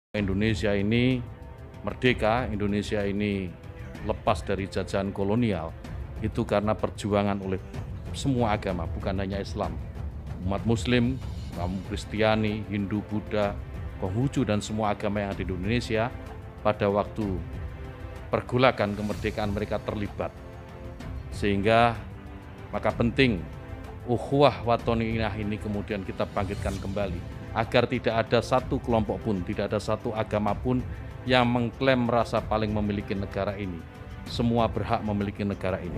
Indonesia ini merdeka, Indonesia ini lepas dari jajahan kolonial, itu karena perjuangan oleh semua agama, bukan hanya Islam. Umat Muslim, kaum Kristiani, Hindu, Buddha, Konghucu, dan semua agama yang ada di Indonesia pada waktu pergolakan kemerdekaan mereka terlibat. Sehingga maka penting ukhuwah wathoniyah ini kemudian kita bangkitkan kembali, agar tidak ada satu kelompok pun, tidak ada satu agama pun yang mengklaim merasa paling memiliki negara ini. Semua berhak memiliki negara ini.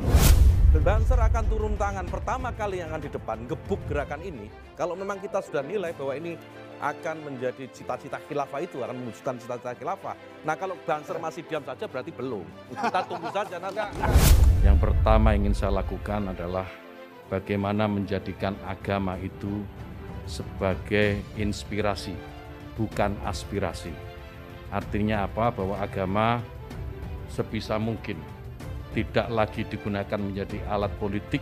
Dan Banser akan turun tangan pertama kali yang akan di depan, gebuk gerakan ini. Kalau memang kita sudah nilai bahwa ini akan menjadi cita-cita khilafah, itu akan mewujudkan cita-cita khilafah. Nah, kalau Banser masih diam saja berarti belum. Kita tunggu saja nanti. Yang pertama ingin saya lakukan adalah bagaimana menjadikan agama itu sebagai inspirasi, bukan aspirasi. Artinya apa? Bahwa agama sebisa mungkin tidak lagi digunakan menjadi alat politik,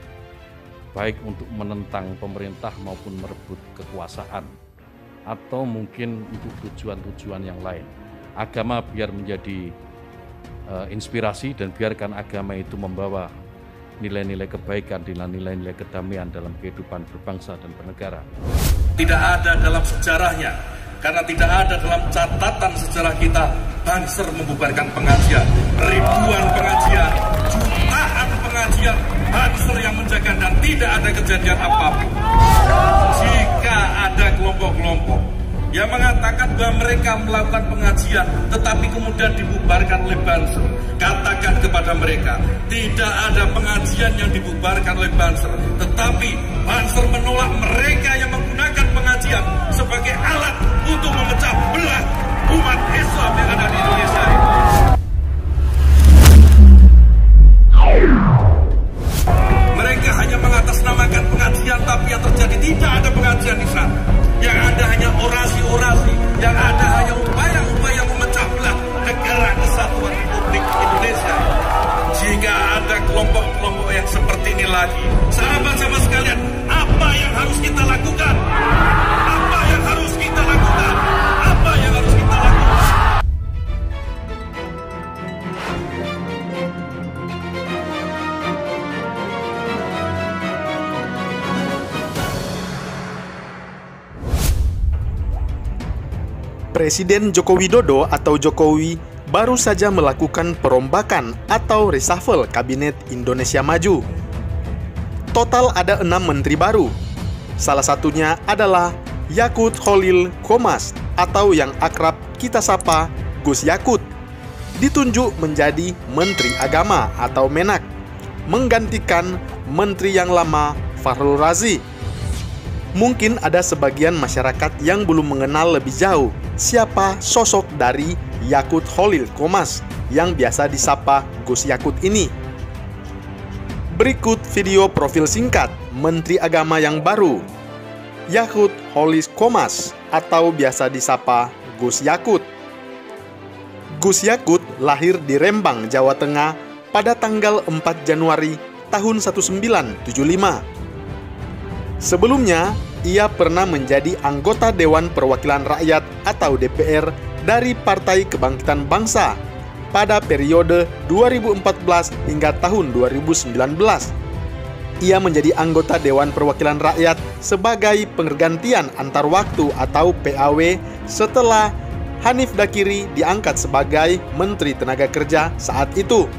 baik untuk menentang pemerintah maupun merebut kekuasaan, atau mungkin untuk tujuan-tujuan yang lain. Agama biar menjadi inspirasi, dan biarkan agama itu membawa nilai-nilai kebaikan, nilai-nilai kedamaian dalam kehidupan berbangsa dan bernegara. Tidak ada dalam sejarahnya, karena tidak ada dalam catatan sejarah kita Banser membubarkan pengajian. Ribuan pengajian, jutaan pengajian, Banser yang menjaga, dan tidak ada kejadian apapun. Jika ada kelompok-kelompok yang mengatakan bahwa mereka melakukan pengajian tetapi kemudian dibubarkan oleh Banser, katakan kepada mereka, tidak ada pengajian yang dibubarkan oleh Banser, tetapi Banser menolak mereka yang menggunakan pengajian sebagai alat untuk memecah belah umat Islam yang ada di Indonesia ini. Mereka hanya mengatasnamakan pengajian, tapi yang terjadi tidak ada pengajian di sana. Yang ada hanya orasi-orasi, yang ada hanya upaya-upaya memecah belah negara kesatuan Republik Indonesia. Jika ada kelompok-kelompok yang seperti ini lagi, sahabat-sahabat sekalian, apa yang harus kita lakukan? Apa yang harus kita lakukan? Apa yang harus kita lakukan? Presiden Joko Widodo atau Jokowi baru saja melakukan perombakan atau reshuffle Kabinet Indonesia Maju. Total ada 6 menteri baru. Salah satunya adalah Yakut Khalil Qomas atau yang akrab kita sapa Gus Yakut, ditunjuk menjadi Menteri Agama atau Menak, menggantikan Menteri yang lama Fahrul Razi. Mungkin ada sebagian masyarakat yang belum mengenal lebih jauh siapa sosok dari Yakut Khalil Qomas yang biasa disapa Gus Yakut ini. Berikut video profil singkat Menteri Agama yang baru, Yakut Khalil Qomas atau biasa disapa Gus Yakut. Gus Yakut lahir di Rembang, Jawa Tengah pada tanggal 4 Januari tahun 1975. Sebelumnya, ia pernah menjadi anggota Dewan Perwakilan Rakyat atau DPR dari Partai Kebangkitan Bangsa pada periode 2014 hingga tahun 2019. Ia menjadi anggota Dewan Perwakilan Rakyat sebagai penggantian antar waktu atau PAW setelah Hanif Dakiri diangkat sebagai Menteri Tenaga Kerja saat itu.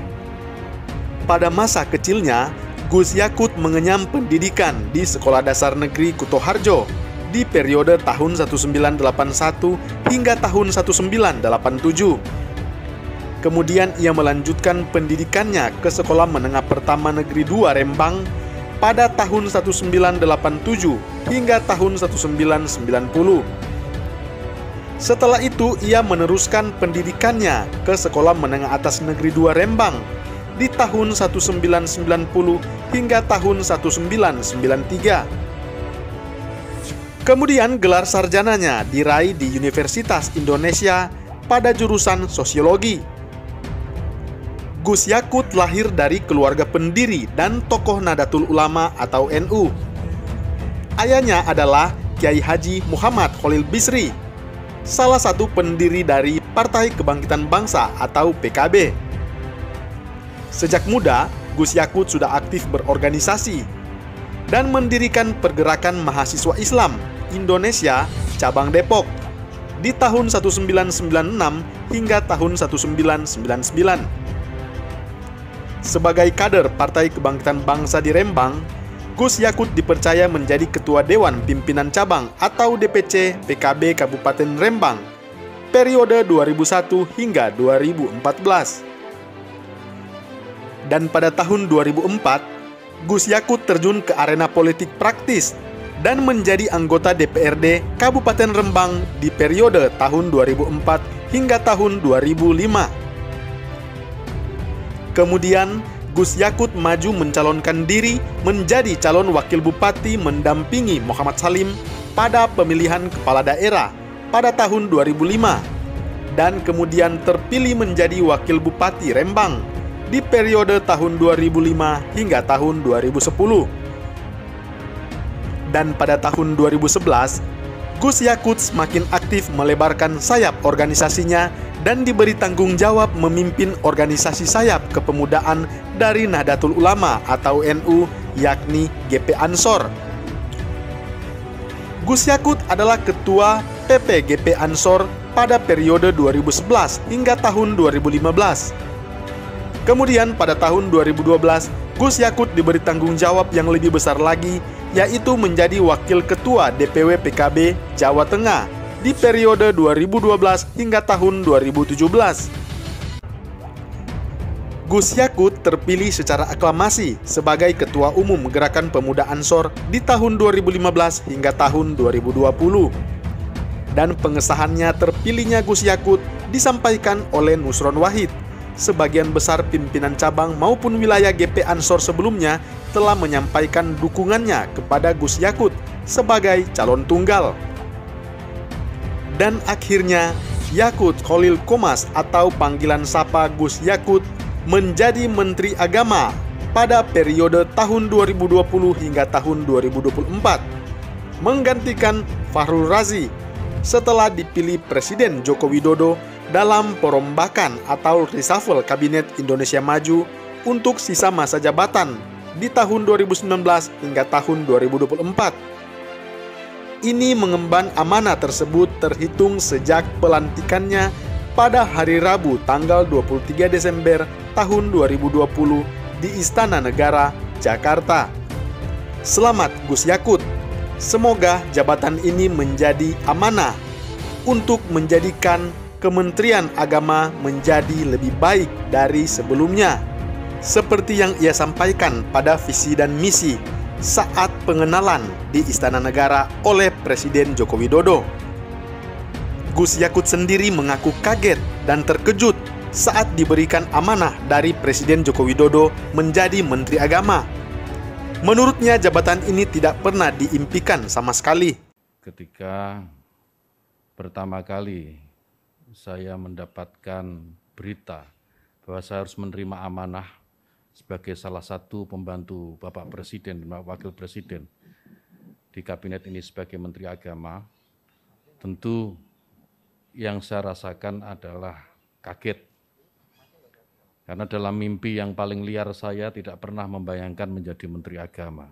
Pada masa kecilnya, Gus Yakut mengenyam pendidikan di Sekolah Dasar Negeri Kutoharjo di periode tahun 1981 hingga tahun 1987. Kemudian ia melanjutkan pendidikannya ke Sekolah Menengah Pertama Negeri 2 Rembang pada tahun 1987 hingga tahun 1990. Setelah itu ia meneruskan pendidikannya ke Sekolah Menengah Atas Negeri 2 Rembang di tahun 1990 hingga tahun 1993. Kemudian gelar sarjananya diraih di Universitas Indonesia pada jurusan Sosiologi. Gus Yakut lahir dari keluarga pendiri dan tokoh Nahdlatul Ulama atau NU. Ayahnya adalah Kiai Haji Muhammad Khalil Bisri. salah satu pendiri dari Partai Kebangkitan Bangsa atau PKB. Sejak muda, Gus Yakut sudah aktif berorganisasi dan mendirikan Pergerakan Mahasiswa Islam Indonesia cabang Depok di tahun 1996 hingga tahun 1999. Sebagai kader Partai Kebangkitan Bangsa di Rembang, Gus Yakut dipercaya menjadi Ketua Dewan Pimpinan Cabang atau DPC PKB Kabupaten Rembang periode 2001 hingga 2014. Dan pada tahun 2004, Gus Yakut terjun ke arena politik praktis dan menjadi anggota DPRD Kabupaten Rembang di periode tahun 2004 hingga tahun 2005. Kemudian, Gus Yakut maju mencalonkan diri menjadi calon wakil bupati mendampingi Muhammad Salim pada pemilihan kepala daerah pada tahun 2005 dan kemudian terpilih menjadi wakil bupati Rembang di periode tahun 2005 hingga tahun 2010. Dan pada tahun 2011, Gus Yakut semakin aktif melebarkan sayap organisasinya dan diberi tanggung jawab memimpin organisasi sayap kepemudaan dari Nahdlatul Ulama atau NU, yakni GP Ansor. Gus Yakut adalah ketua PP GP Ansor pada periode 2011 hingga tahun 2015. Kemudian pada tahun 2012, Gus Yakut diberi tanggung jawab yang lebih besar lagi, yaitu menjadi Wakil Ketua DPW PKB Jawa Tengah di periode 2012 hingga tahun 2017. Gus Yakut terpilih secara aklamasi sebagai Ketua Umum Gerakan Pemuda Ansor di tahun 2015 hingga tahun 2020. Dan pengesahannya terpilihnya Gus Yakut disampaikan oleh Nusron Wahid. Sebagian besar pimpinan cabang maupun wilayah GP Ansor sebelumnya telah menyampaikan dukungannya kepada Gus Yakut sebagai calon tunggal. Dan akhirnya, Yakut Khalil Qomas atau panggilan sapa Gus Yakut menjadi Menteri Agama pada periode tahun 2020 hingga tahun 2024, menggantikan Fahrul Razi setelah dipilih Presiden Joko Widodo dalam perombakan atau reshuffle Kabinet Indonesia Maju untuk sisa masa jabatan di tahun 2019 hingga tahun 2024. Ini mengemban amanah tersebut terhitung sejak pelantikannya pada hari Rabu tanggal 23 Desember tahun 2020 di Istana Negara, Jakarta. Selamat Gus Yakut. Semoga jabatan ini menjadi amanah untuk menjadikan Kementerian Agama menjadi lebih baik dari sebelumnya, seperti yang ia sampaikan pada visi dan misi saat pengenalan di Istana Negara oleh Presiden Joko Widodo. Gus Yakut sendiri mengaku kaget dan terkejut saat diberikan amanah dari Presiden Joko Widodo menjadi Menteri Agama. Menurutnya jabatan ini tidak pernah diimpikan sama sekali. Ketika pertama kali saya mendapatkan berita bahwa saya harus menerima amanah sebagai salah satu pembantu Bapak Presiden dan Wakil Presiden di kabinet ini sebagai Menteri Agama, tentu yang saya rasakan adalah kaget. Karena dalam mimpi yang paling liar saya tidak pernah membayangkan menjadi Menteri Agama.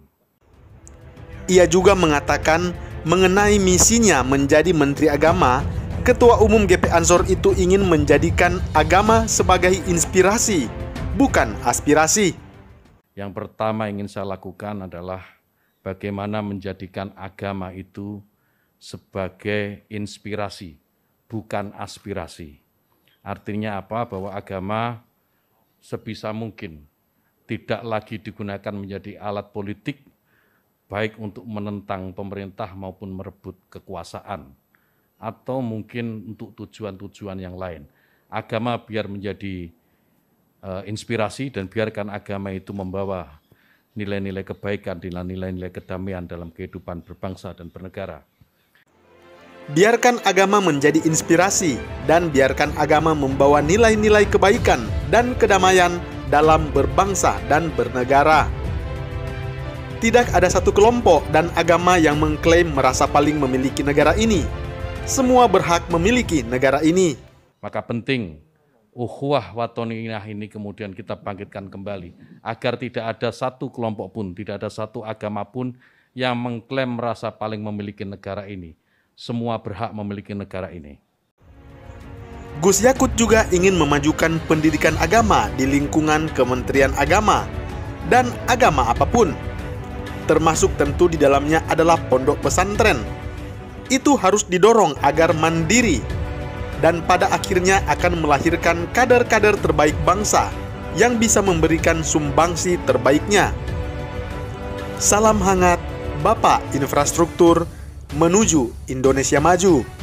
Ia juga mengatakan mengenai misinya menjadi Menteri Agama, Ketua Umum GP Ansor itu ingin menjadikan agama sebagai inspirasi, bukan aspirasi. Yang pertama ingin saya lakukan adalah bagaimana menjadikan agama itu sebagai inspirasi, bukan aspirasi. Artinya apa? Bahwa agama sebisa mungkin tidak lagi digunakan menjadi alat politik, baik untuk menentang pemerintah maupun merebut kekuasaan, atau mungkin untuk tujuan-tujuan yang lain. Agama biar menjadi inspirasi dan biarkan agama itu membawa nilai-nilai kebaikan, nilai-nilai kedamaian dalam kehidupan berbangsa dan bernegara. Biarkan agama menjadi inspirasi dan biarkan agama membawa nilai-nilai kebaikan dan kedamaian dalam berbangsa dan bernegara. Tidak ada satu kelompok dan agama yang mengklaim merasa paling memiliki negara ini. semua berhak memiliki negara ini. Maka penting ukhuwah watoniyah ini kemudian kita bangkitkan kembali agar tidak ada satu kelompok pun, tidak ada satu agama pun yang mengklaim merasa paling memiliki negara ini. Semua berhak memiliki negara ini. Gus Yakut juga ingin memajukan pendidikan agama di lingkungan Kementerian Agama dan agama apapun. Termasuk tentu di dalamnya adalah pondok pesantren. Itu harus didorong agar mandiri dan pada akhirnya akan melahirkan kader-kader terbaik bangsa yang bisa memberikan sumbangsi terbaiknya. Salam hangat, Bapak Infrastruktur menuju Indonesia Maju.